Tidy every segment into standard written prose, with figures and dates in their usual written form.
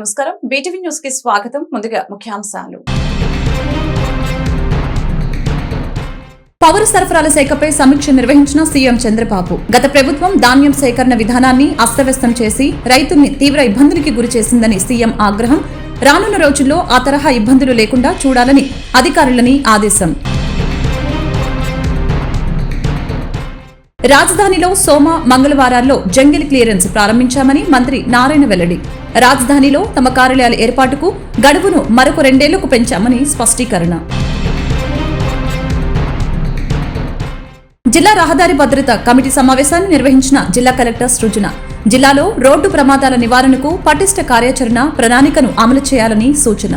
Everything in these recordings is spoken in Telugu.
నమస్కారం బీటీవీ న్యూస్ కి స్వాగతం. ముందుగా ముఖ్యాంశాలు. పౌర సరఫరాల శాఖపై సమీక్ష నిర్వహించిన సీఎం చంద్రబాబు. గత ప్రభుత్వం ధాన్యం సేకరణ విధానాన్ని అస్తవ్యస్తం చేసి రైతుల్ని తీవ్ర ఇబ్బందులకి గురిచేసిందని సీఎం ఆగ్రహం. రానున్న రోజుల్లో ఆ తరహా ఇబ్బందులు లేకుండా చూడాలని అధికారులని ఆదేశం. రాజధానిలో సోమ మంగళవారాల్లో జంగిల్ క్లియరెన్స్ ప్రారంభించామని మంత్రి నారాయణ వెల్లడి. రాజధానిలో తమ కార్యాలయాల ఏర్పాటుకు గడువును మరొక 2 ఏళ్లకు పెంచామని స్పష్టీకరణ. జిల్లా రహదారి భద్రత కమిటీ సమావేశాన్ని నిర్వహించిన జిల్లా కలెక్టర్ సృజన. జిల్లాలో రోడ్డు ప్రమాదాల నివారణకు పటిష్ట కార్యాచరణ ప్రణాళికను అమలు చేయాలని సూచన.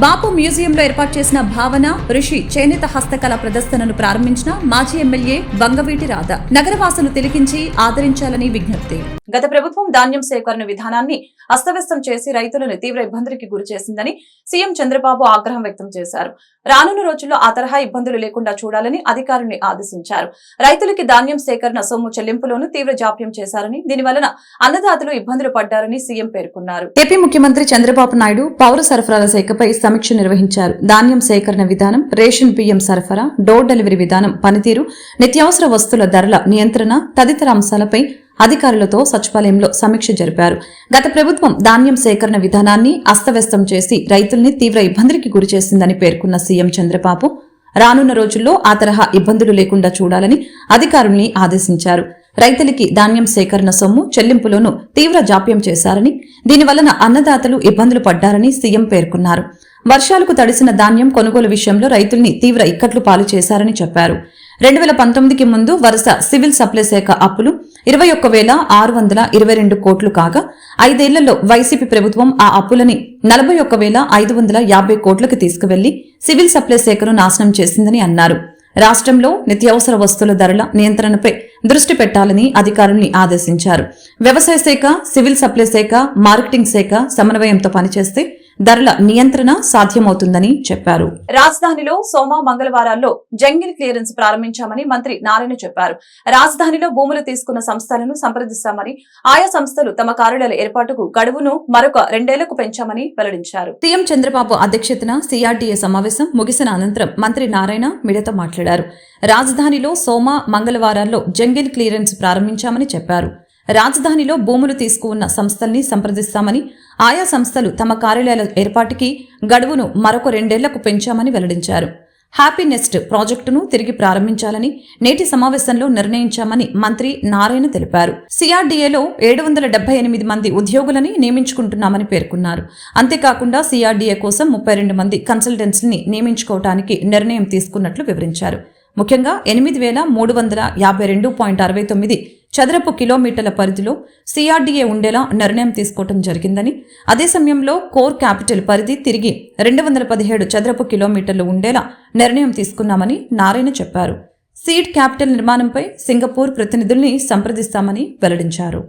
బాపు మ్యూజియంలో ఏర్పాటు చేసిన భావన ఋషి చేనేత హస్తకళ ప్రదర్శనను ప్రారంభించిన మాజీ ఎమ్మెల్యే బంగవీటి రాధ. నగరవాసులు తిలకించి ఆదరించాలని విజ్ఞప్తి. గత ప్రభుత్వం ధాన్యం సేకరణ విధానాన్ని అస్తవ్యస్తం చేసి రైతులను తీవ్ర ఇబ్బందులకి గురిచేసిందని సీఎం చంద్రబాబు ఆగ్రహం వ్యక్తం చేశారు. రానున్న రోజుల్లో ఆ తరహా ఇబ్బందులు లేకుండా చూడాలని అధికారుల్ని ఆదేశించారు. రైతులకి ధాన్యం సేకరణ సొమ్ము చెల్లింపులోనూ తీవ్ర జాప్యం చేశారని, దీనివలన అన్నదాతలు ఇబ్బందులు పడ్డారని సీఎం పేర్కొన్నారు. ఏపీ ముఖ్యమంత్రి చంద్రబాబు నాయుడు పౌర సరఫరాల శాఖపై సమీక్ష నిర్వహించారు. ధాన్యం సేకరణ విధానం, రేషన్ బియ్యం సరఫరా, డోర్ డెలివరీ విధానం, పనితీరు, నిత్యావసర వస్తువుల ధరల నియంత్రణ తదితర అంశాలపై అధికారులతో సచివాలయంలో సమీక్ష జరిపారు. గత ప్రభుత్వం ధాన్యం సేకరణ విధానాన్ని అస్తవ్యస్తం చేసి రైతుల్ని తీవ్ర ఇబ్బందులకి గురిచేసిందని పేర్కొన్న సీఎం చంద్రబాబు రానున్న రోజుల్లో ఆ తరహా ఇబ్బందులు లేకుండా చూడాలని అధికారుల్ని ఆదేశించారు. రైతులకి ధాన్యం సేకరణ సొమ్ము చెల్లింపులోనూ తీవ్ర జాప్యం చేశారని, దీనివలన అన్నదాతలు ఇబ్బందులు పడ్డారని సీఎం పేర్కొన్నారు. వర్షాలకు తడిసిన ధాన్యం కొనుగోలు విషయంలో రైతుల్ని తీవ్ర ఇక్కట్లు పాలు చేశారని చెప్పారు. 2019కి ముందు వరుస సివిల్ సప్లై శాఖ అప్పులు 21,622 కోట్లు కాగా 5 ఏళ్లలో వైసీపీ ప్రభుత్వం ఆ అప్పులని 41,550 కోట్లకు తీసుకువెళ్లి సివిల్ సప్లై శాఖను నాశనం చేసిందని అన్నారు. రాష్ట్రంలో నిత్యావసర వస్తువుల ధరల నియంత్రణపై దృష్టి పెట్టాలని అధికారుల్ని ఆదేశించారు. వ్యవసాయ శాఖ, సివిల్ సప్లై శాఖ, మార్కెటింగ్ శాఖ సమన్వయంతో పనిచేస్తే ధరల నియంత్రణ సాధ్యమవుతుందని చెప్పారు. రాజధానిలో సోమ మంగళవారాల్లో జంగిల్ క్లియరెన్స్ ప్రారంభించామని మంత్రి నారాయణ చెప్పారు. రాజధానిలో భూములు తీసుకున్న సంస్థలను సంప్రదిస్తామని, ఆయా సంస్థలు తమ కార్యాలయాల ఏర్పాటుకు గడువును మరొక 2 ఏళ్లకు పెంచామని వెల్లడించారు. సీఎం చంద్రబాబు అధ్యక్షతన సిఆర్డీఏ సమావేశం ముగిసిన అనంతరం మంత్రి నారాయణ మీడియాతో మాట్లాడారు. రాజధానిలో సోమ మంగళవారాల్లో జంగిల్ క్లియరెన్స్ ప్రారంభించామని చెప్పారు. రాజధానిలో భూములు తీసుకున్న సంస్థల్ని సంప్రదిస్తామని, ఆయా సంస్థలు తమ కార్యాలయాల ఏర్పాటుకి గడువును మరొక 2 ఏళ్లకు పెంచామని వెల్లడించారు. హ్యాపీ నెస్ట్ ప్రాజెక్టును తిరిగి ప్రారంభించాలని నేటి సమావేశంలో నిర్ణయించామని మంత్రి నారాయణ తెలిపారు. సిఆర్డీఏలో 778 మంది ఉద్యోగులని నియమించుకుంటున్నామని పేర్కొన్నారు. అంతేకాకుండా సిఆర్డీఏ కోసం 32 మంది కన్సల్టెంట్స్ని నియమించుకోవడానికి నిర్ణయం తీసుకున్నట్లు వివరించారు. ముఖ్యంగా 8,352.69 చదరపు కిలోమీటర్ల పరిధిలో సిఆర్డీఏ ఉండేలా నిర్ణయం తీసుకోవడం జరిగిందని, అదే సమయంలో కోర్ క్యాపిటల్ పరిధి తిరిగి 217 చదరపు కిలోమీటర్లు ఉండేలా నిర్ణయం తీసుకున్నామని నారాయణ చెప్పారు. సీడ్ క్యాపిటల్ నిర్మాణంపై సింగపూర్ ప్రతినిధుల్ని సంప్రదిస్తామని వెల్లడించారు.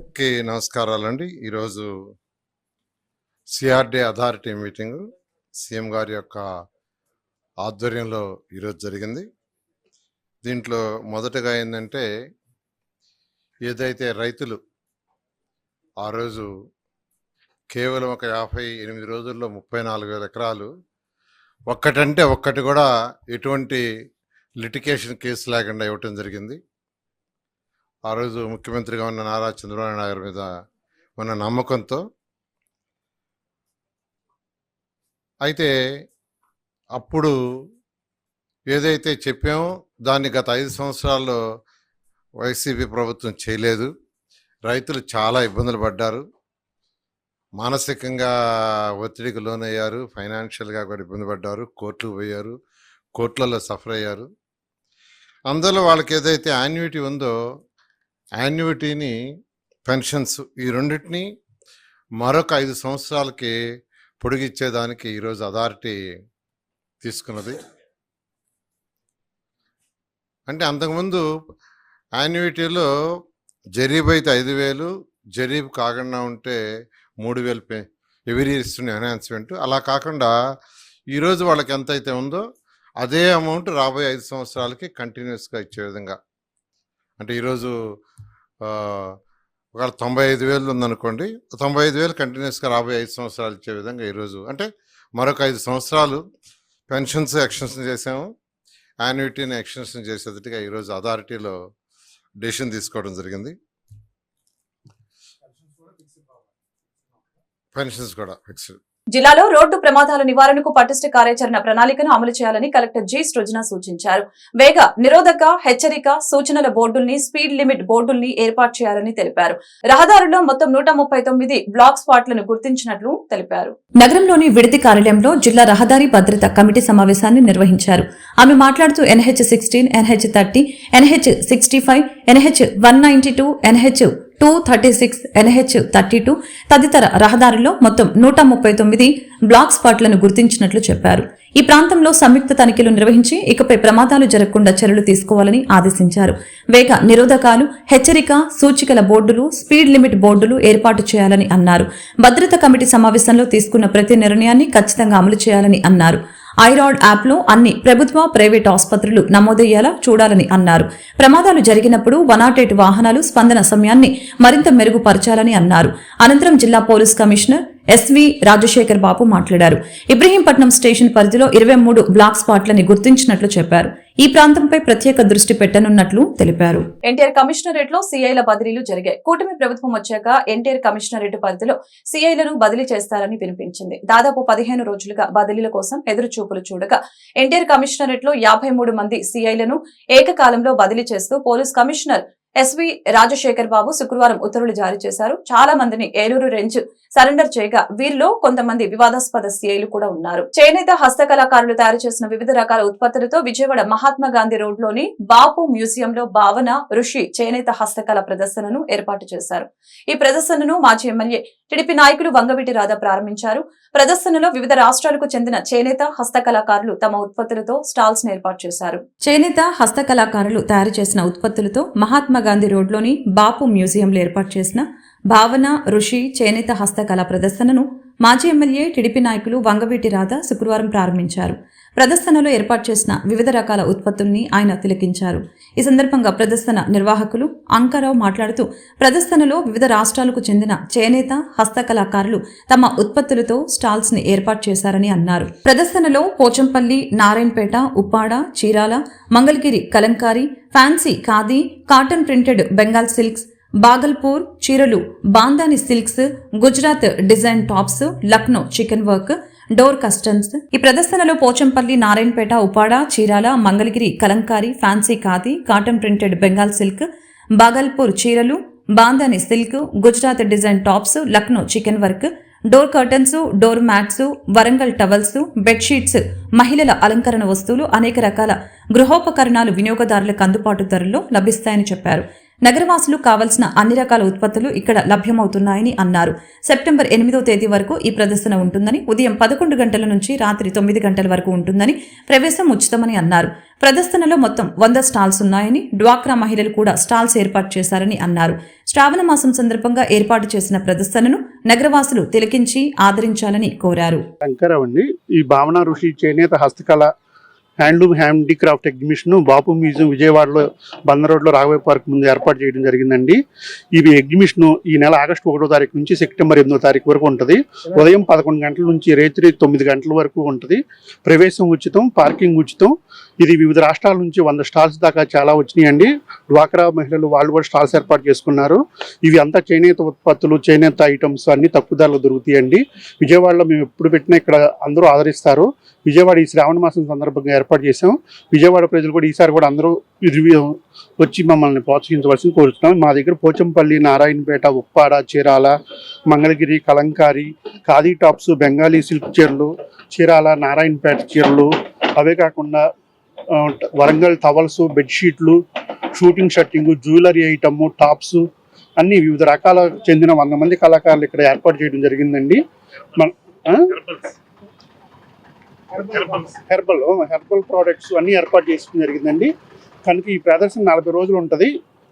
నమస్కారాలండి. ఈరోజు సిఆర్డీఏ అథారిటీ మీటింగ్ సీఎం గారి యొక్క ఆధ్వర్యంలో ఈరోజు జరిగింది. దీంట్లో మొదటగా ఏంటంటే, ఏదైతే రైతులు ఆ రోజు కేవలం ఒక 58 రోజుల్లో 34,000 ఎకరాలు ఒక్కటంటే ఒక్కటి కూడా ఎటువంటి లిటిగేషన్ కేసు లేకుండా ఇవ్వటం జరిగింది. ఆ రోజు ముఖ్యమంత్రిగా ఉన్న నారా చంద్రబాబు నాయుడు మీద ఉన్న నమ్మకంతో. అయితే అప్పుడు ఏదైతే చెప్పామో దాన్ని గత 5 సంవత్సరాల్లో వైసీపీ ప్రభుత్వం చేయలేదు. రైతులు చాలా ఇబ్బందులు పడ్డారు, మానసికంగా ఒత్తిడికి లోనయ్యారు, ఫైనాన్షియల్గా కూడా ఇబ్బంది పడ్డారు, కోర్టుకు పోయారు, కోర్టులలో సఫర్ అయ్యారు. అందులో వాళ్ళకి ఏదైతే యాన్యుటీ ఉందో యాన్యుటీని, పెన్షన్స్ ఈ రెండింటినీ మరొక 5 సంవత్సరాలకి పొడిగిచ్చేదానికి ఈరోజు అథారిటీ తీసుకున్నది. అంటే అంతకుముందు యాన్యుటీలో జరీబ్ అయితే 5,000, జరీబ్ కాకుండా ఉంటే 3,000 ఎవరీ ఇస్తున్న ఎన్హాన్స్మెంట్. అలా కాకుండా ఈరోజు వాళ్ళకి ఎంత అయితే ఉందో అదే అమౌంట్ రాబోయే 5 సంవత్సరాలకి కంటిన్యూస్గా ఇచ్చే విధంగా. అంటే ఈరోజు ఒకవేళ 95,000 ఉందనుకోండి, 95,000 కంటిన్యూస్గా రాబోయే 5 సంవత్సరాలు ఇచ్చే విధంగా ఈరోజు అంటే మరొక 5 సంవత్సరాలు పెన్షన్స్ ఎక్స్టెన్షన్ చేసాము, యాన్యుటీని ఎక్స్టెన్షన్ చేసేటట్టుగా ఈరోజు అథారిటీలో డెసిషన్ తీసుకోవడం జరిగింది. పెన్షన్స్ కూడా ఫిక్స్డ్. జిల్లాలో రోడ్డు ప్రమాదాల నివారణకు పటిష్ట కార్యాచరణ ప్రణాళికను అమలు చేయాలని కలెక్టర్ జి సృజన సూచించారు. వేగ నిరోధక, హెచ్చరిక, సూచనల బోర్డుల్ని, స్పీడ్ లిమిట్ బోర్డుల్ని ఏర్పాటు చేయాలని తెలిపారు. రహదారుల్లో మొత్తం 139 బ్లాక్ స్పాట్లను గుర్తించినట్లు తెలిపారు. నగరంలోని విడిది కార్యాలయంలో జిల్లా రహదారి భద్రత కమిటీ సమావేశాన్ని నిర్వహించారు. ఆమె మాట్లాడుతూ NH16, NH30, NH65, NH192, NH236, NH32 తదితర రహదారుల్లో మొత్తం 139 బ్లాక్ స్పాట్లను గుర్తించినట్లు చెప్పారు. ఈ ప్రాంతంలో సంయుక్త తనిఖీలు నిర్వహించి ఇకపై ప్రమాదాలు జరగకుండా చర్యలు తీసుకోవాలని ఆదేశించారు. వేగ నిరోధకాలు, హెచ్చరిక, సూచికల బోర్డులు, స్పీడ్ లిమిట్ బోర్డులు ఏర్పాటు చేయాలని అన్నారు. భద్రతా కమిటీ సమావేశంలో తీసుకున్న ప్రతి నిర్ణయాన్ని ఖచ్చితంగా అమలు చేయాలని అన్నారు. ఐరాడ్ యాప్లో అన్ని ప్రభుత్వ, ప్రైవేట్ ఆసుపత్రులు నమోదయ్యేలా చూడాలని అన్నారు. ప్రమాదాలు జరిగినప్పుడు 108 వాహనాలు స్పందన సమయాన్ని మరింత మెరుగుపరచాలని అన్నారు. అనంతరం జిల్లా పోలీస్ కమిషనర్ ఎస్వి రాజశేఖర్ బాబు మాట్లాడారు. ఇబ్రహీంపట్నం స్టేషన్ పరిధిలో 23 బ్లాక్ స్పాట్లని గుర్తించినట్లు చెప్పారు. ఈ ప్రాంతంపై ప్రత్యేక దృష్టి పెట్టనున్నట్లు తెలిపారు. ఎన్టీఆర్ కమిషనరేట్ లో సీఐల బదిలీలు జరిగాయి. కూటమి ప్రభుత్వం వచ్చాక ఎన్టీఆర్ కమిషనరేట్ పరిధిలో సీఐలను బదిలీ చేస్తారని వినిపించింది. దాదాపు 15 రోజులుగా బదిలీల కోసం ఎదురు చూపులు చూడగా ఎన్టీఆర్ కమిషనరేట్ లో 53 మంది సీఐలను ఏకకాలంలో బదిలీ చేస్తూ పోలీస్ కమిషనర్ ఎస్వి రాజశేఖర్ బాబు శుక్రవారం ఉత్తర్వులు జారీ చేశారు. చాలా మందిని ఏలూరు రేంజ్ సరెండర్ చేయగా వీరిలో కొంతమంది వివాదాస్పద సీఐలు కూడా ఉన్నారు. చేనేత హస్తకళాకారులు తయారు చేసిన వివిధ రకాల ఉత్పత్తులతో విజయవాడ మహాత్మా గాంధీ రోడ్ లోని బాపు మ్యూజియంలో భావన, ఋషి చేనేత హస్తకళ ప్రదర్శనను ఏర్పాటు చేశారు. ఈ ప్రదర్శనను మాజీ ఎమ్మెల్యే టీడీపీ నాయకులు వంగవీటి రాధా ప్రారంభించారు. ప్రదర్శనలో వివిధ రాష్ట్రాలకు చెందిన చేనేత హస్తకళాకారులు తమ ఉత్పత్తులతో స్టాల్స్ ను ఏర్పాటు చేశారు. చేనేత హస్తకళాకారులు తయారు చేసిన ఉత్పత్తులతో మహాత్మా గాంధీ రోడ్లోని బాపు మ్యూజియంలో ఏర్పాటు చేసిన భావన, ఋషి చేనేత హస్తకళ ప్రదర్శనను మాజీ ఎమ్మెల్యే టీడీపీ నాయకులు వంగవీటి రాధా శుక్రవారం ప్రారంభించారు. ప్రదర్శనలో ఏర్పాటు చేసిన వివిధ రకాల ఉత్పత్తుల్ని ఆయన తిలకించారు. ఈ సందర్భంగా ప్రదర్శన నిర్వాహకులు అంకారావు మాట్లాడుతూ ప్రదర్శనలో వివిధ రాష్ట్రాలకు చెందిన చేనేత హస్తకళాకారులు తమ ఉత్పత్తులతో స్టాల్స్ ని ఏర్పాటు చేశారని అన్నారు. ప్రదర్శనలో Pochampally, Narayanpet, Uppada, Chirala, Mangalagiri kalamkari, fancy khadi, cotton printed Bengal silks, Bhagalpur చీరలు, bandhani silks, Gujarat design tops, Lucknow chikan work, door curtains. ఈ ప్రదర్శనలో Pochampally, Narayanpet, Uppada, Chirala, Mangalagiri kalamkari, fancy khadi, cotton printed Bengal silk, Bhagalpur చీరలు, bandhani silk, Gujarat design tops, Lucknow chikan work, door curtains, door mats, Warangal towels, bedsheets, మహిళల అలంకరణ వస్తువులు, అనేక రకాల గృహోపకరణాలు వినియోగదారులకు అందుబాటు ధరల్లో లభిస్తాయని చెప్పారు. నగరవాసులు కావలసిన అన్ని రకాల ఉత్పత్తులు ఇక్కడ లభ్యమవుతున్నాయని అన్నారు. సెప్టెంబర్ 8వ తేదీ వరకు ఈ ప్రదర్శన ఉంటుందని, ఉదయం 11 గంటల నుంచి రాత్రి 9 గంటల వరకు ఉంటుందని, ప్రవేశం ఉచితమని అన్నారు. ప్రదర్శనలో మొత్తం 100 స్టాల్స్ ఉన్నాయని, డ్వాక్రా మహిళలు కూడా స్టాల్స్ ఏర్పాటు చేశారని అన్నారు. శ్రావణ మాసం సందర్భంగా ఏర్పాటు చేసిన ప్రదర్శనను నగరవాసులు తిలకించి ఆదరించాలని కోరారు. ఈ భావన, ఋషి చేనేత హస్తకళ హ్యాండ్లూమ్ హ్యాండీక్రాఫ్ట్ ఎగ్జిబిషన్ బాపు మ్యూజియం విజయవాడలో బందర్ రోడ్లో రాఘవయ్య పార్క్ ముందు ఏర్పాటు చేయడం జరిగిందండి. ఈ ఎగ్జిబిషన్ ఈ నెల ఆగస్టు 1వ తారీఖు నుంచి సెప్టెంబర్ 8వ తారీఖు వరకు ఉంటుంది. ఉదయం 11 గంటల నుంచి రాత్రి 9 గంటల వరకు ఉంటుంది. ప్రవేశం ఉచితం, పార్కింగ్ ఉచితం. ఇది వివిధ రాష్ట్రాల నుంచి 100 స్టాల్స్ దాకా చాలా వచ్చినాయండి. డ్వాక్రా మహిళలు వాళ్ళు కూడా స్టాల్స్ ఏర్పాటు చేసుకున్నారు. ఇవి అంతా చేనేత ఉత్పత్తులు, చేనేత ఐటమ్స్ అన్ని తక్కువ ధరలో దొరుకుతాయండి. విజయవాడలో మేము ఎప్పుడు పెట్టినా ఇక్కడ అందరూ ఆదరిస్తారు. విజయవాడ ఈ శ్రావణ మాసం సందర్భంగా ఏర్పాటు చేసాం. విజయవాడ ప్రజలు కూడా ఈసారి కూడా అందరూ వచ్చి మమ్మల్ని ప్రోత్సహించవలసింది కోరుతున్నాం. మా దగ్గర పోచంపల్లి, నారాయణపేట, ఉప్పాడ, చీరాల, మంగళగిరి కలంకారీ, ఖాదీ టాప్స్, బెంగాలీ సిల్క్ చీరలు, చీరాల, నారాయణపేట చీరలు, అవే కాకుండా వరంగల్ టవల్స్, బెడ్షీట్లు, shooting shirting, jewellery item, tops అన్ని వివిధ రకాల చెందిన 100 మంది కళాకారులు ఇక్కడ ఏర్పాటు చేయడం జరిగిందండి. హెర్బల్ ప్రోడక్ట్స్ అన్ని ఏర్పాటు చేసుకోవడం జరిగిందండి. కనుక ఈ ప్రదర్శన 40 రోజులు ఉంటుంది.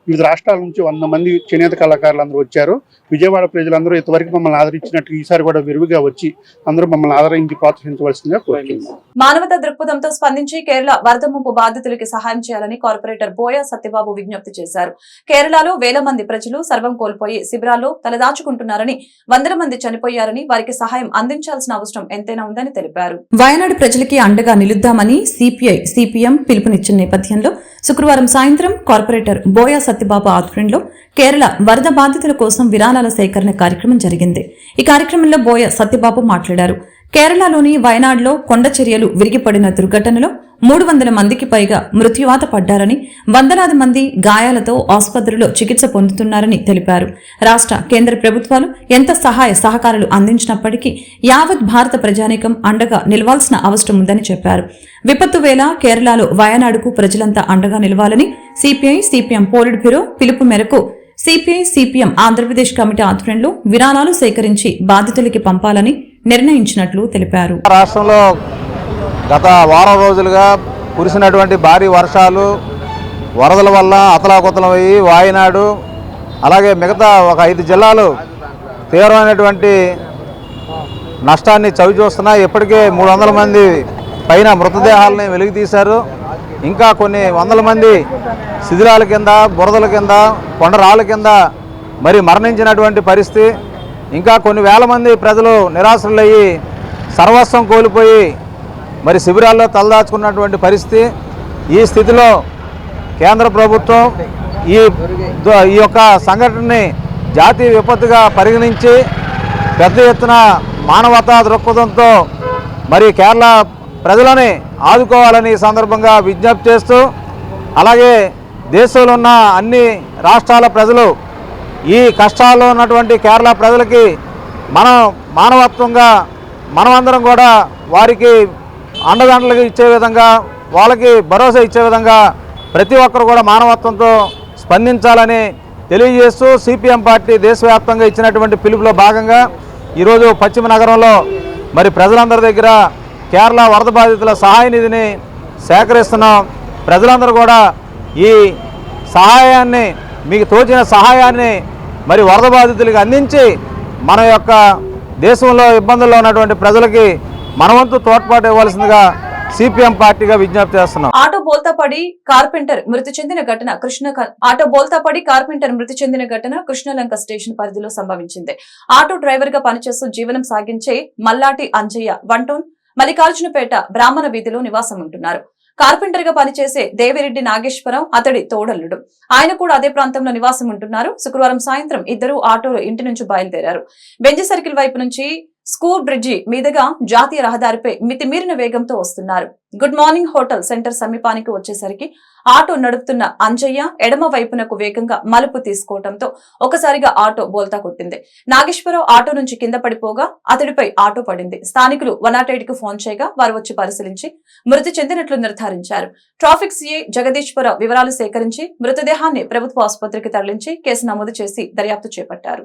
వివిధ రాష్ట్రాల నుంచి 100 మంది చేనేత కళాకారులు అందరూ వచ్చారు. విజయవాడ ప్రజలందరూ ఇంతవరకు మమ్మల్ని ఆదరించినట్టు ఈసారి కూడా విరివిగా వచ్చి అందరూ మమ్మల్ని ఆదరించి ప్రోత్సహించవలసిందిగా కోరుతున్నాం. మానవతా దృక్పథంతో స్పందించి కేరళ వరద ముంపు బాధితులకి సహాయం చేయాలని కార్పొరేటర్ బోయ సత్యబాబు విజ్ఞప్తి చేశారు. కేరళలో వేల మంది ప్రజలు సర్వం కోల్పోయి శిబిరాల్లో తలదాచుకుంటున్నారని, వందల మంది చనిపోయారని, వారికి సహాయం అందించాల్సిన అవసరం ఎంతైనా ఉందని తెలిపారు. వయనాడు ప్రజలకి అండగా నిలుద్దామని సిపిఐ, సిపిఎం పిలుపునిచ్చిన నేపథ్యంలో శుక్రవారం సాయంత్రం కార్పొరేటర్ బోయ సత్యబాబు ఆధ్వర్యంలో కేరళ వరద బాధితుల కోసం విరాళాల సేకరణ కార్యక్రమం జరిగింది. ఈ కార్యక్రమంలో బోయ సత్యబాబు మాట్లాడారు. కేరళలోని వయనాడులో కొండ చర్యలు విరిగిపడిన దుర్ఘటనలో 300 మందికి పైగా మృత్యువాత పడ్డారని, వందలాది మంది గాయాలతో ఆసుపత్రిలో చికిత్స పొందుతున్నారని తెలిపారు. రాష్ట్ర, కేంద్ర ప్రభుత్వాలు ఎంత సహాయ సహకారాలు అందించినప్పటికీ యావత్ భారత ప్రజానీకం అండగా నిలవాల్సిన అవసరం ఉందని చెప్పారు. విపత్తు వేళ కేరళలో వయనాడుకు ప్రజలంతా అండగా నిలవాలని సిపిఐ, సిపిఎం పోలిట్ బ్యూరో పిలుపు మేరకు సిపిఐ, సిపిఎం ఆంధ్రప్రదేశ్ కమిటీ ఆధ్వర్యంలో విరాళాలు సేకరించి బాధితులకి పంపాలని నిర్ణయించినట్లు తెలిపారు. రాష్ట్రంలో గత వారం రోజులుగా కురిసినటువంటి భారీ వర్షాలు, వరదల వల్ల అతలాకుతలమయ్యి వాయనాడు అలాగే మిగతా ఒక 5 జిల్లాలు తీవ్రమైనటువంటి నష్టాన్ని చవిచూస్తున్నాయి. ఇప్పటికే 300 మంది పైన మృతదేహాలని వెలికి తీశారు. ఇంకా కొన్ని వందల మంది శిథిలాల కింద, బురదల కింద, కొండరాళ్ళ కింద మరి మరణించినటువంటి పరిస్థితి. ఇంకా కొన్ని వేల మంది ప్రజలు నిరాశ్రులయ్యి సర్వస్వం కోల్పోయి మరి శిబిరాల్లో తలదాచుకున్నటువంటి పరిస్థితి. ఈ స్థితిలో కేంద్ర ప్రభుత్వం ఈ యొక్క సంఘటనని జాతీయ విపత్తుగా పరిగణించి పెద్ద ఎత్తున మానవతా దృక్పథంతో మరి కేరళ ప్రజలని ఆదుకోవాలని ఈ సందర్భంగా విజ్ఞప్తి చేస్తూ, అలాగే దేశంలో ఉన్న అన్ని రాష్ట్రాల ప్రజలు ఈ కష్టాల్లో ఉన్నటువంటి కేరళ ప్రజలకి మనం మానవత్వంగా మనమందరం కూడా వారికి అండదండలు ఇచ్చే విధంగా, వాళ్ళకి భరోసా ఇచ్చే విధంగా ప్రతి ఒక్కరు కూడా మానవత్వంతో స్పందించాలని తెలియజేస్తూ సిపిఎం పార్టీ దేశవ్యాప్తంగా ఇచ్చినటువంటి పిలుపులో భాగంగా ఈరోజు పశ్చిమ నగరంలో మరి ప్రజలందరి దగ్గర కేరళ వరద బాధితుల సహాయ నిధిని సేకరిస్తున్నాం. ప్రజలందరూ కూడా ఈ సహాయాన్ని, మీకు తోచిన సహాయాన్ని మరి వరద బాధితులకు అందించి మన యొక్క దేశంలో ఇబ్బందుల్లో ఉన్నటువంటి ప్రజలకి మనవంతు తోడ్పాటు ఇవ్వాల్సిందిగా సిపిఎం పార్టీగా విజ్ఞప్తి చేస్తున్నాం. ఆటో బోల్తాపడి కార్పెంటర్ మృతి చెందిన ఘటన కృష్ణలంక స్టేషన్ పరిధిలో సంభవించింది. ఆటో డ్రైవర్ గా పనిచేస్తూ జీవనం సాగించే మల్లాటి అంజయ్య వంటోన్ మల్లికార్జునపేట బ్రాహ్మణ వీధిలో నివాసం ఉంటున్నారు. కార్పెంటర్ గా పనిచేసే దేవిరెడ్డి నాగేశ్వరం అతడి తోడల్లుడు. ఆయన కూడా అదే ప్రాంతంలో నివాసం ఉంటున్నారు. శుక్రవారం సాయంత్రం ఇద్దరు ఆటోలో ఇంటి నుంచి బయలుదేరారు. బెంజి సర్కిల్ వైపు నుంచి స్కూల్ బ్రిడ్జి మీదుగా జాతీయ రహదారిపై మితిమీరిన వేగంతో వస్తున్నారు. గుడ్ మార్నింగ్ హోటల్ సెంటర్ సమీపానికి వచ్చేసరికి ఆటో నడుపుతున్న అంజయ్య ఎడమ వైపునకు వేగంగా మలుపు తీసుకోవడంతో ఒకసారిగా ఆటో బోల్తా కొట్టింది. నాగేశ్వరరావు ఆటో నుంచి కింద పడిపోగా అతడిపై ఆటో పడింది. స్థానికులు 108 కు ఫోన్ చేయగా వారు వచ్చి పరిశీలించి మృతి చెందినట్లు నిర్ధారించారు. ట్రాఫిక్ సిఐ జగదీశ్వరరావు వివరాలు సేకరించి మృతదేహాన్ని ప్రభుత్వ ఆసుపత్రికి తరలించి కేసు నమోదు చేసి దర్యాప్తు చేపట్టారు.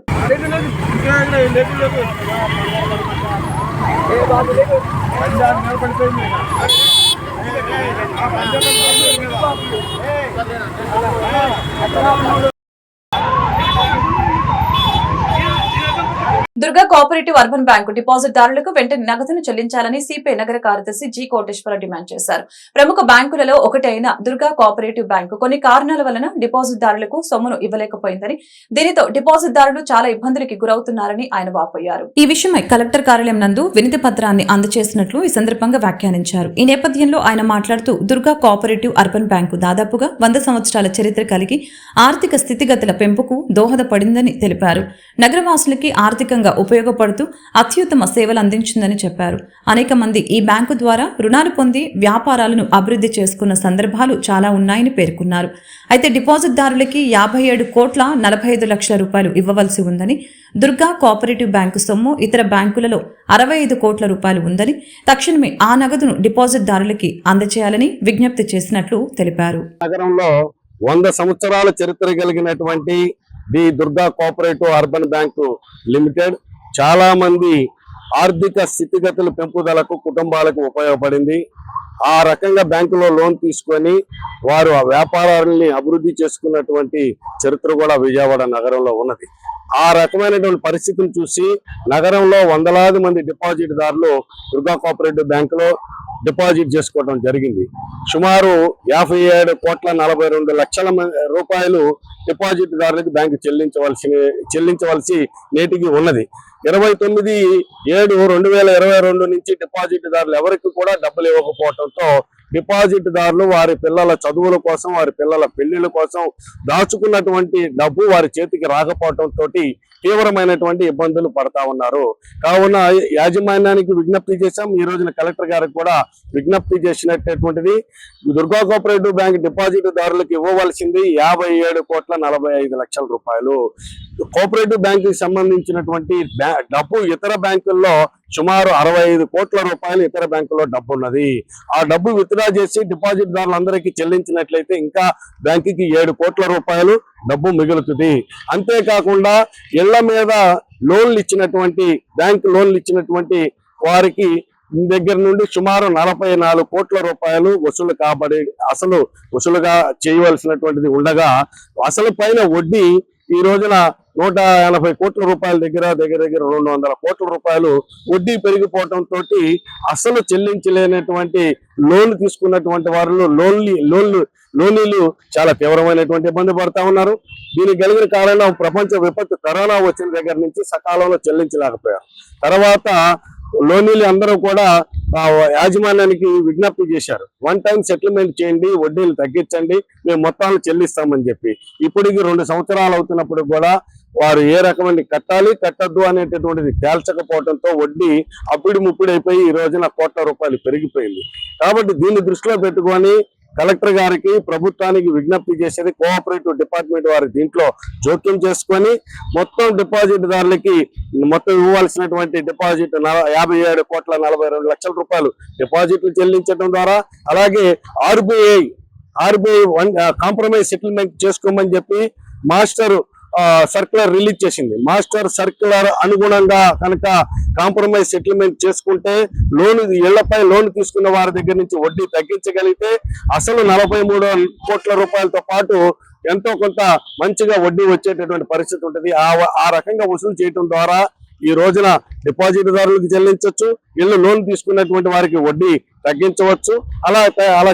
దుర్గా కోఆపరేటివ్ అర్బన్ బ్యాంకు డిపాజిట్దారులకు వెంటనే నగదును చెల్లించాలని సిపిఐ నగర కార్యదర్శి జి కోటేశ్వర డిమాండ్ చేశారు. ప్రముఖ బ్యాంకులలో ఒకటి అయిన దుర్గా కోఆపరేటివ్ బ్యాంకు కొన్ని కారణాల వలన డిపాజిట్దారులకు సొమ్మును ఇవ్వలేకపోయిందని, దీనితో డిపాజిట్దారులు చాలా ఇబ్బందులకి గురవుతున్నారని ఆయన వాపోయారు. ఈ విషయమై కలెక్టర్ కార్యాలయం నందు వినతి పత్రాన్ని అందజేసినట్లు ఈ సందర్భంగా వ్యాఖ్యానించారు. ఈ నేపథ్యంలో ఆయన మాట్లాడుతూ దుర్గా కోఆపరేటివ్ అర్బన్ బ్యాంకు దాదాపుగా 100 సంవత్సరాల చరిత్ర కలిగి ఆర్థిక స్థితిగతుల పెంపుకు దోహదపడిందని తెలిపారు. నగరవాసులకి ఆర్థికంగా ఉపయోగపడుతూ అత్యుత్తమ సేవలు అందించిందని చెప్పారు. అనేక మంది ఈ బ్యాంకు ద్వారా రుణాలు పొంది వ్యాపారాలను అభివృద్ధి చేసుకున్న సందర్భాలు చాలా ఉన్నాయని పేర్కొన్నారు. అయితే డిపాజిట్దారులకి 57,45,00,000 రూపాయలు ఇవ్వవలసి ఉందని, దుర్గా కోఆపరేటివ్ బ్యాంకు సొమ్ము ఇతర బ్యాంకులలో 65 కోట్ల రూపాయలు ఉందని, తక్షణమే ఆ నగదును డిపాజిట్దారులకి అందజేయాలని విజ్ఞప్తి చేసినట్లు తెలిపారు. నగరంలో 100 సంవత్సరాల చరిత్ర కలిగినటువంటి the Durga cooperative urban bank limited చాలా మంది ఆర్థిక స్థితిగతుల పెంపుదలకు కుటుంబాలకు ఉపయోగపడింది. ఆ రకంగా బ్యాంకులో లోన్ తీసుకొని వారు ఆ వ్యాపారాలని అభివృద్ధి చేసుకున్నటువంటి చరిత్ర కూడా విజయవాడ నగరంలో ఉన్నది. ఆ రకమైనటువంటి పరిస్థితిని చూసి నగరంలో వందలాది మంది డిపాజిట్దారులు దుర్గా కోఆపరేటివ్ బ్యాంకులో డిపాజిట్ చేసుకోవడం జరిగింది. సుమారు 57,42,00,000 రూపాయలు డిపాజిట్దారులకు బ్యాంకు చెల్లించవలసి నేటికి ఉన్నది. 29/7/2022 నుంచి డిపాజిట్దారులు ఎవరికి కూడా డబ్బులు ఇవ్వకపోవడంతో డిపాజిట్దారులు వారి పిల్లల చదువుల కోసం, వారి పిల్లల పెళ్లిళ్ళ కోసం దాచుకున్నటువంటి డబ్బు వారి చేతికి రాకపోవడంతో తీవ్రమైనటువంటి ఇబ్బందులు పడతా ఉన్నారు. కావున యాజమాన్యానికి విజ్ఞప్తి చేశాం. ఈ రోజున కలెక్టర్ గారికి కూడా విజ్ఞప్తి చేసినటువంటిది, దుర్గా కోఆపరేటివ్ బ్యాంక్ డిపాజిట్దారులకు ఇవ్వవలసింది 57,45,00,000 రూపాయలు. కోఆపరేటివ్ బ్యాంకుకి సంబంధించినటువంటి డబ్బు ఇతర బ్యాంకుల్లో సుమారు 65 కోట్ల రూపాయలు ఇతర బ్యాంకుల్లో డబ్బు ఉన్నది. ఆ డబ్బు విత్డ్రా చేసి డిపాజిట్దారులందరికీ చెల్లించినట్లయితే ఇంకా బ్యాంకుకి 7 కోట్ల రూపాయలు డబ్బు మిగులుతుంది. అంతేకాకుండా ఇళ్ల మీద లోన్లు ఇచ్చినటువంటి బ్యాంకు లోన్లు ఇచ్చినటువంటి వారికి దగ్గర నుండి సుమారు 44 కోట్ల రూపాయలు వసూలు కాబడి అసలు వసూలుగా చేయవలసినటువంటిది ఉండగా అసలు పైన వడ్డీ ఈ రోజున 180 కోట్ల రూపాయల దగ్గర 200 కోట్ల రూపాయలు వడ్డీ పెరిగిపోవడంతో అసలు చెల్లించలేనటువంటి లోన్లు తీసుకున్నటువంటి వారు లోనీలు చాలా తీవ్రమైనటువంటి ఇబ్బంది పడతా ఉన్నారు. దీనికి కలిగిన కారణం ప్రపంచ విపత్తు కరోనా వచ్చిన దగ్గర నుంచి సకాలంలో చెల్లించలేకపోయారు. తర్వాత లోనీలు అందరూ కూడా యాజమాన్యానికి విజ్ఞప్తి చేశారు, 1 టైం సెటిల్మెంట్ చేయండి, వడ్డీలు తగ్గించండి, మేము మొత్తాలు చెల్లిస్తామని చెప్పి. ఇప్పటికి 2 సంవత్సరాలు అవుతున్నప్పుడు కూడా వారు ఏ రకమైన కట్టాలి కట్టద్దు అనేటటువంటిది తేల్చకపోవడంతో వడ్డీ అప్పుడు ముప్పుడైపోయి ఈ రోజున కోట్ల రూపాయలు పెరిగిపోయింది. కాబట్టి దీన్ని దృష్టిలో పెట్టుకొని కలెక్టర్ గారికి ప్రభుత్వానికి విజ్ఞప్తి చేసేది, కోఆపరేటివ్ డిపార్ట్మెంట్ వారి దీంట్లో జోక్యం చేసుకొని మొత్తం డిపాజిట్దారులకి మొత్తం ఇవ్వాల్సినటువంటి డిపాజిట్ 57,42,00,000 రూపాయలు డిపాజిట్లు చెల్లించడం ద్వారా, అలాగే ఆర్బీఐ కాంప్రమైజ్ సెటిల్మెంట్ చేసుకోమని చెప్పి మాస్టర్ సర్క్యులర్ రిలీజ్ చేసింది. మాస్టర్ సర్క్యులర్ అనుగుణంగా కనుక కాంప్రమైజ్ సెటిల్మెంట్ చేసుకుంటే ఇళ్లపై లోన్ తీసుకున్న వారి దగ్గర నుంచి వడ్డీ తగ్గించగలిగితే అసలు 43 కోట్ల రూపాయలతో పాటు ఎంతో కొంత మంచిగా వడ్డీ వచ్చేటటువంటి పరిస్థితి ఉంటుంది. ఆ రకంగా వసూలు చేయడం ద్వారా ఈ రోజున డిపాజిట్దారులకు చెల్లించవచ్చు, ఇళ్ళు లోన్ తీసుకున్నటువంటి వారికి వడ్డీ తగ్గించవచ్చు. అలా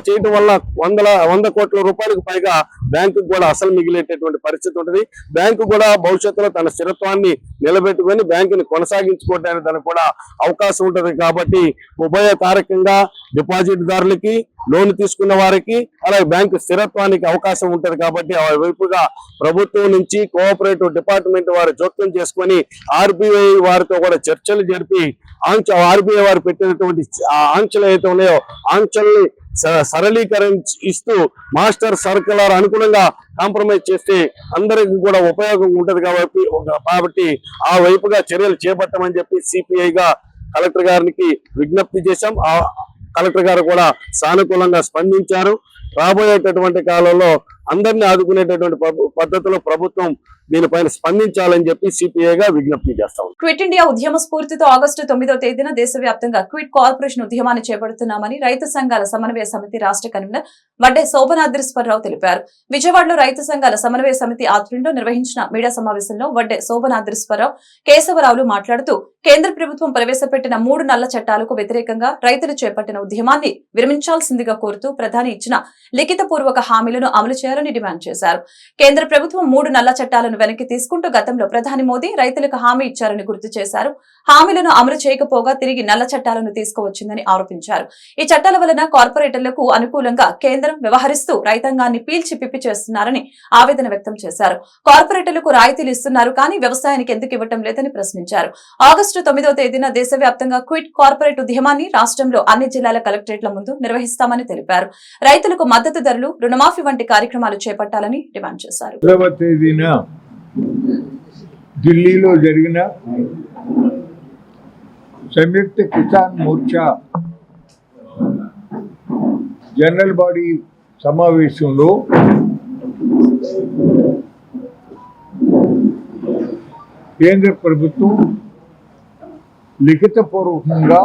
చేయడం వల్ల 100 కోట్ల రూపాయలకు పైగా బ్యాంకుకు కూడా అసలు మిగిలేటటువంటి పరిస్థితి ఉంటుంది. బ్యాంకు కూడా భవిష్యత్తులో తన స్థిరత్వాన్ని నిలబెట్టుకొని బ్యాంకుని కొనసాగించుకోవడానికి దానికి కూడా అవకాశం ఉంటుంది. కాబట్టి ఉభయతారకంగా డిపాజిట్దారులకి, లోన్ తీసుకున్న వారికి, అలాగే బ్యాంకు స్థిరత్వానికి అవకాశం ఉంటుంది. కాబట్టి ఆ వైపుగా ప్రభుత్వం నుంచి కోఆపరేటివ్ డిపార్ట్మెంట్ వారు జోక్యం చేసుకొని ఆర్బీఐ వారితో కూడా చర్చలు జరిపి ఆర్బీఐ వారు పెట్టినటువంటి ఆంక్షలు ఏదైతే ఉన్నాయో ఆంక్షల్ని సరళీకరిస్తూ మాస్టర్ సర్క్యులర్ అనుగుణంగా కాంప్రమైజ్ చేస్తే అందరికీ కూడా ఉపయోగం ఉంటది కాబట్టి ఆ వైపుగా చర్యలు చేపట్టమని చెప్పి సిపిఐగా కలెక్టర్ గారికి విజ్ఞప్తి చేశాం. కలెక్టర్ గారు కూడా సానుకూలంగా స్పందించారు. రాబోయేటటువంటి కాలంలో అందరినీ ఆదుకునేటటువంటి పద్ధతిలో ప్రభుత్వం దీనిపైన స్పందించాలని చెప్పి సిపిఐగా విజ్ఞప్తి చేస్తాం. క్విట్ ఇండియా ఉద్యమ స్ఫూర్తితో ఆగస్టు 9వ తేదీన దేశవ్యాప్తంగా క్విట్ కార్పొరేషన్ ఉద్యమాన్ని చేపడుతున్నామని రైతు సంఘాల సమన్వయ సమితి రాష్ట్ర కన్వీనర్ వడ్డే శోభనాద్రీశ్వరరావు తెలిపారు. విజయవాడలో రైతు సంఘాల సమన్వయ సమితి ఆధ్వర్యంలో నిర్వహించిన మీడియా సమావేశంలో వడ్డే శోభనాద్రీశ్వరరావు, కేశవరావులు మాట్లాడుతూ కేంద్ర ప్రభుత్వం ప్రవేశపెట్టిన 3 నల్ల చట్టాలకు వ్యతిరేకంగా రైతులు చేపట్టిన ఉద్యమాన్ని విరమించాల్సిందిగా కోరుతూ ప్రధాని ఇచ్చిన లిఖితపూర్వక హామీలను అమలు చేయాలని డిమాండ్ చేశారు. కేంద్ర ప్రభుత్వం 3 నల్ల చట్టాలను వెనక్కి తీసుకుంటూ గతంలో ప్రధాని మోదీ రైతులకు హామీ ఇచ్చారని గుర్తు చేశారు. హామీలను అమలు చేయకపోగా తిరిగి నల్ల చట్టాలను తీసుకువచ్చిందని ఆరోపించారు. ఈ చట్టాల వలన కార్పొరేటర్లకు అనుకూలంగా కేంద్రం వ్యవహరిస్తూ రైతాంగాన్ని పీల్చి పిప్పి చేస్తున్నారని ఆవేదన వ్యక్తం చేశారు. కార్పొరేటర్లకు రాయితీలు ఇస్తున్నారు కానీ వ్యవసాయానికి ఎందుకు ఇవ్వటం లేదని ప్రశ్నించారు. ఆగస్టు 9వ తేదీన దేశవ్యాప్తంగా క్విట్ కార్పొరేట్ ఉద్యమాన్ని రాష్ట్రంలో అన్ని జిల్లాల కలెక్టరేట్ల ముందు నిర్వహిస్తామని తెలిపారు. రైతులకు మద్దతు ధరలు, రుణమాఫీ వంటి కార్యక్రమాలు చేపట్టాలని డిమాండ్ చేశారు. ఢిల్లీలో జరిగిన సంయుక్త కిసాన్ మోర్చా జనరల్ బాడీ సమావేశంలో కేంద్ర ప్రభుత్వం లిఖితపూర్వకంగా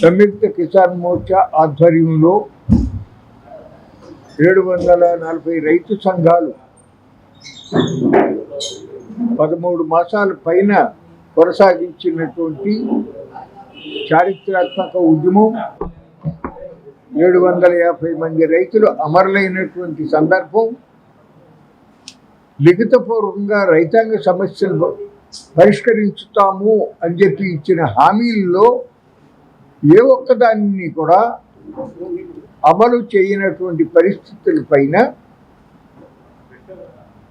సంయుక్త కిసాన్ మోర్చా ఆధ్వర్యంలో 740 రైతు సంఘాలు 13 మాసాల పైన కొనసాగించినటువంటి చారిత్రాత్మక ఉద్యమం 750 మంది రైతులు అమరులైనటువంటి సందర్భం, లిఖితపూర్వకంగా రైతాంగ సమస్యలు పరిష్కరించుతాము అని చెప్పి ఇచ్చిన హామీల్లో ఏ ఒక్కదాన్ని కూడా అమలు చేయనటువంటి పరిస్థితుల పైన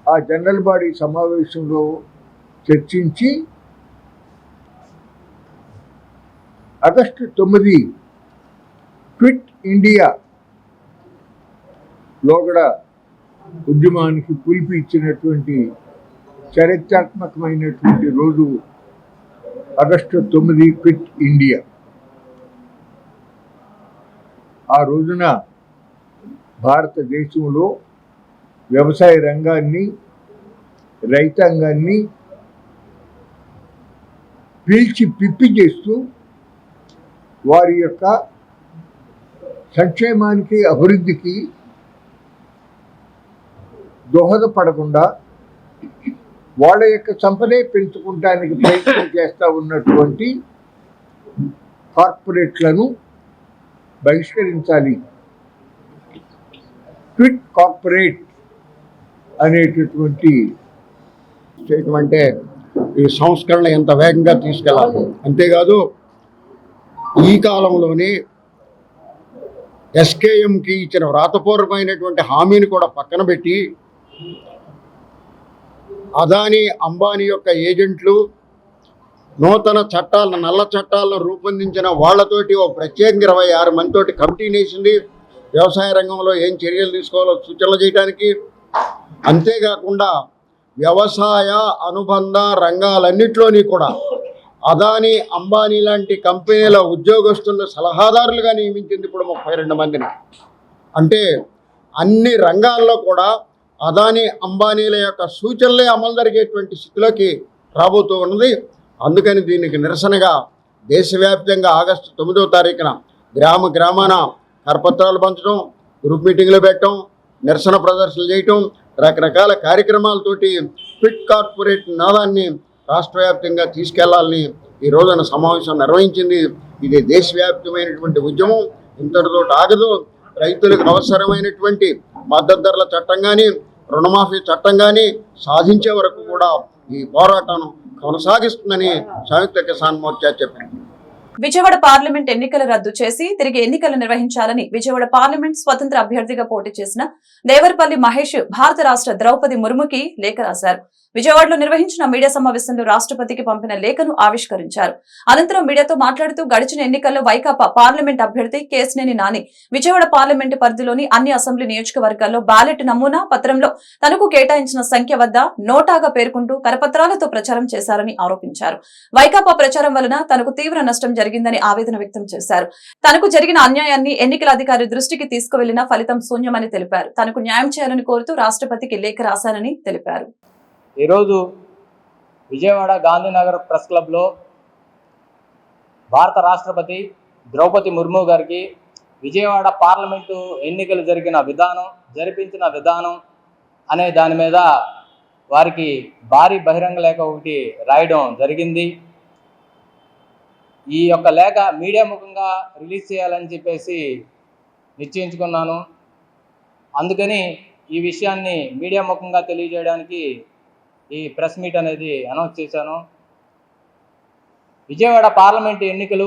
ఆ జనరల్ బాడీ సమావేశంలో చర్చించి ఆగస్టు 9 క్విట్ ఇండియా లోగడ ఉద్యమానికి పిలుపు ఇచ్చినటువంటి చరిత్రాత్మకమైనటువంటి రోజు ఆగస్టు 9 క్విట్ ఇండియా. ఆ రోజున భారతదేశంలో వ్యవసాయ రంగాన్ని, రైతాంగాన్ని పీల్చి పిప్పి చేస్తూ వారి యొక్క సంక్షేమానికి, అభివృద్ధికి దోహదపడకుండా వాళ్ళ యొక్క సంపదే పెంచుకుంటానికి ప్రయత్నం చేస్తూ ఉన్నటువంటి కార్పొరేట్లను బహిష్కరించాలి. క్విట్ కార్పొరేట్ అనేటటువంటి అంటే ఈ సంస్కరణ ఎంత వేగంగా తీసుకెళ్ళాలి. అంతేకాదు ఈ కాలంలోనే ఎస్కేఎంకి ఇచ్చిన వ్రాతపూర్వకమైనటువంటి హామీని కూడా పక్కన పెట్టి అదానీ, అంబానీ యొక్క ఏజెంట్లు నూతన చట్టాలను, నల్ల చట్టాలను రూపొందించిన వాళ్లతోటి ఓ ప్రత్యేకంగా 26 మందితోటి కమిటీ వేసింది. వ్యవసాయ రంగంలో ఏం చర్యలు తీసుకోవాలో సూచనలు చేయడానికి. అంతేకాకుండా వ్యవసాయ అనుబంధ రంగాలన్నింటిలోని కూడా అదానీ, అంబానీ లాంటి కంపెనీల ఉద్యోగస్తులను సలహాదారులుగా నియమించింది ఇప్పుడు 32 మందిని. అంటే అన్ని రంగాల్లో కూడా అదానీ, అంబానీల యొక్క సూచనలే అమలు జరిగేటువంటి స్థితిలోకి రాబోతూ ఉన్నది. అందుకని దీనికి నిరసనగా దేశవ్యాప్తంగా ఆగస్టు 9వ తారీఖున గ్రామాన కరపత్రాలు పంచడం, గ్రూప్ మీటింగ్లు పెట్టడం, నిరసన ప్రదర్శనలు చేయటం, రకరకాల కార్యక్రమాలతోటి క్విట్ కార్పొరేట్ నినాదాన్ని రాష్ట్ర వ్యాప్తంగా తీసుకెళ్లాలని ఈ రోజున సమావేశం నిర్వహించింది. ఇది దేశవ్యాప్తమైనటువంటి ఉద్యమం, ఇంతటితో ఆగదు. రైతులకు అవసరమైనటువంటి మద్దతు ధరల చట్టం కానీ, రుణమాఫీ చట్టం కానీ సాధించే వరకు కూడా ఈ పోరాటం కొనసాగిస్తుందని సంయుక్త కిసాన్ మోర్చా చెప్పింది. విజయవాడ పార్లమెంట్ ఎన్నికల రద్దు చేసి తిరిగి ఎన్నికలు నిర్వహించాలని విజయవాడ పార్లమెంట్ స్వతంత్ర అభ్యర్థిగా పోటీ చేసిన దేవరపల్లి మహేష్ భారత రాష్ట్ర ద్రౌపది ముర్ముకి లేఖ రాశారు. విజయవాడలో నిర్వహించిన మీడియా సమావేశంలో రాష్ట్రపతికి పంపిన లేఖను ఆవిష్కరించారు. అనంతరం మీడియాతో మాట్లాడుతూ గడిచిన ఎన్నికల్లో వైకాపా పార్లమెంట్ అభ్యర్థి కేశినేని నాని విజయవాడ పార్లమెంటు పరిధిలోని అన్ని అసెంబ్లీ నియోజకవర్గాల్లో బ్యాలెట్ నమూనా పత్రంలో తనకు కేటాయించిన సంఖ్య వద్ద నోటాగా పేర్కొంటూ కరపత్రాలతో ప్రచారం చేశారని ఆరోపించారు. వైకాపా ప్రచారం వలన తనకు తీవ్ర నష్టం జరిగిందని ఆవేదన వ్యక్తం చేశారు. తనకు జరిగిన అన్యాయాన్ని ఎన్నికల అధికారి దృష్టికి తీసుకువెళ్లిన ఫలితం శూన్యమని తెలిపారు. తనకు న్యాయం చేయాలని కోరుతూ రాష్ట్రపతికి లేఖ రాశానని తెలిపారు. ఈరోజు విజయవాడ గాంధీనగర్ ప్రెస్ క్లబ్లో భారత రాష్ట్రపతి ద్రౌపది ముర్ము గారికి విజయవాడ పార్లమెంటు ఎన్నికలు జరిపించిన విధానం అనే దాని మీద వారికి భారీ బహిరంగ లేఖ ఒకటి రాయడం జరిగింది. ఈ యొక్క లేఖ మీడియా ముఖంగా రిలీజ్ చేయాలని చెప్పేసి నిశ్చయించుకున్నాను. అందుకని ఈ విషయాన్ని మీడియా ముఖంగా తెలియజేయడానికి ఈ ప్రెస్ మీట్ అనేది అనౌన్స్ చేశాను. విజయవాడ పార్లమెంటు ఎన్నికలు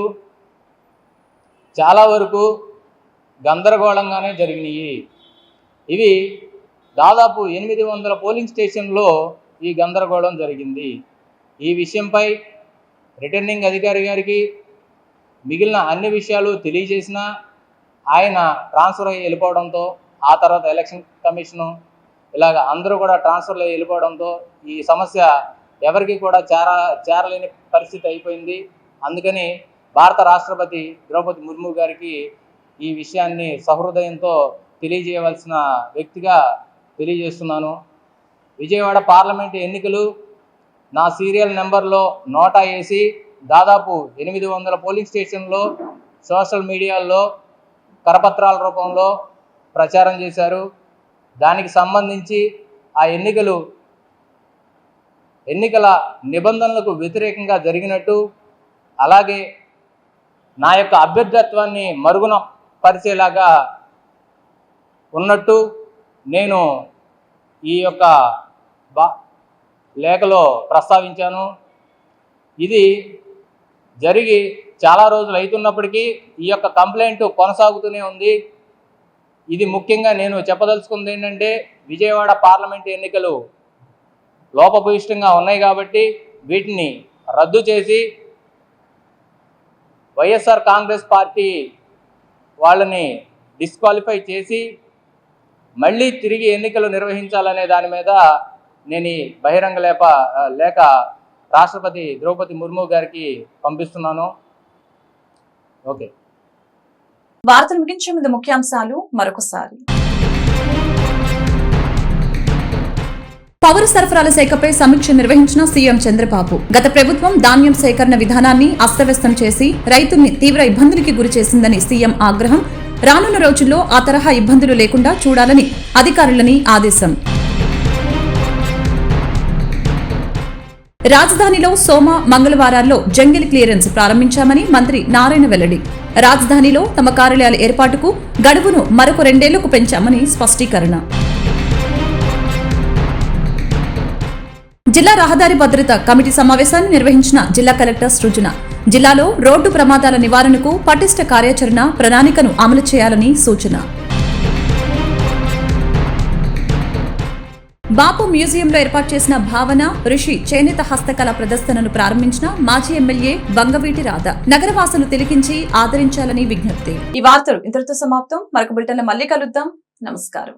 చాలా వరకు గందరగోళంగానే జరిగినాయి. ఇవి దాదాపు 800 పోలింగ్ స్టేషన్లో ఈ గందరగోళం జరిగింది. ఈ విషయంపై రిటర్నింగ్ అధికారి గారికి మిగిలిన అన్ని విషయాలు తెలియజేసినా ఆయన ట్రాన్స్ఫర్ అయ్యి వెళ్ళిపోవడంతో, ఆ తర్వాత ఎలక్షన్ కమిషను ఇలాగ అందరూ కూడా ట్రాన్స్ఫర్లు అయ్యి వెళ్ళిపోవడంతో ఈ సమస్య ఎవరికి కూడా చేరలేని పరిస్థితి అయిపోయింది. అందుకని భారత రాష్ట్రపతి ద్రౌపది ముర్ము గారికి ఈ విషయాన్ని సహృదయంతో తెలియజేయవలసిన వ్యక్తిగా తెలియజేస్తున్నాను. విజయవాడ పార్లమెంటు ఎన్నికలు నా సీరియల్ నెంబర్లో నోటా వేసి దాదాపు 800 పోలింగ్ స్టేషన్లో సోషల్ మీడియాలో కరపత్రాల రూపంలో ప్రచారం చేశారు. దానికి సంబంధించి ఆ ఎన్నికల నిబంధనలకు వ్యతిరేకంగా జరిగినట్టు, అలాగే నా యొక్క అభ్యర్థత్వాన్ని మరుగున పరిచేలాగా ఉన్నట్టు నేను ఈ యొక్క లేఖలో ప్రస్తావించాను. ఇది జరిగి చాలా రోజులు అవుతున్నప్పటికీ ఈ యొక్క కంప్లైంట్ కొనసాగుతూనే ఉంది. ఇది ముఖ్యంగా నేను చెప్పదలుచుకుంది ఏంటంటే, విజయవాడ పార్లమెంట్ ఎన్నికలు లోపభూయిష్టంగా ఉన్నాయి కాబట్టి వీటిని రద్దు చేసి వైఎస్ఆర్ కాంగ్రెస్ పార్టీ వాళ్ళని డిస్క్వాలిఫై చేసి మళ్ళీ తిరిగి ఎన్నికలు నిర్వహించాలనే దాని మీద నేను ఈ బహిరంగ లేఖ రాష్ట్రపతి ద్రౌపది ముర్ము గారికి పంపిస్తున్నాను. ఓకే, వార్తలు ముగించే ముందు ముఖ్యాంశాలు మరొకసారి. పౌర సరఫరాల శాఖపై సమీక్ష నిర్వహించిన సీఎం చంద్రబాబు. గత ప్రభుత్వం ధాన్యం సేకరణ విధానాన్ని అస్తవ్యస్తం చేసి రైతుల్ని తీవ్ర ఇబ్బందులకి గురి చేసిందని సీఎం ఆగ్రహం. రానున్న రోజుల్లో ఆ తరహా ఇబ్బందులు లేకుండా చూడాలని అధికారులని ఆదేశం. రాజధానిలో సోమ మంగళవారాల్లో జంగిల్ క్లియరెన్స్ ప్రారంభించామని మంత్రి నారాయణ వెల్లడి. రాజధానిలో తమ కార్యాలయాల ఏర్పాటుకు గడువును మరొక 2 ఏళ్లకు పెంచామని స్పష్టీకరణ. జిల్లా రహదారి భద్రత కమిటీ సమావేశాన్ని నిర్వహించిన జిల్లా కలెక్టర్ సృజన. జిల్లాలో రోడ్డు ప్రమాదాల నివారణకు పటిష్ట కార్యాచరణ ప్రణాళికను అమలు చేయాలని సూచన. బాపు మ్యూజియంలో ఏర్పాటు చేసిన భావన, ఋషి చేనేత హస్తకళ ప్రదర్శనను ప్రారంభించిన మాజీ ఎమ్మెల్యే వంగవీటి రాధ. నగరవాసులు తిలకించి ఆదరించాలని విజ్ఞప్తి. ఈ వార్తలు ఇంతటితో సమాప్తం. మరొక బులెటిన్లో మళ్ళీ కలుద్దాం. నమస్కారం.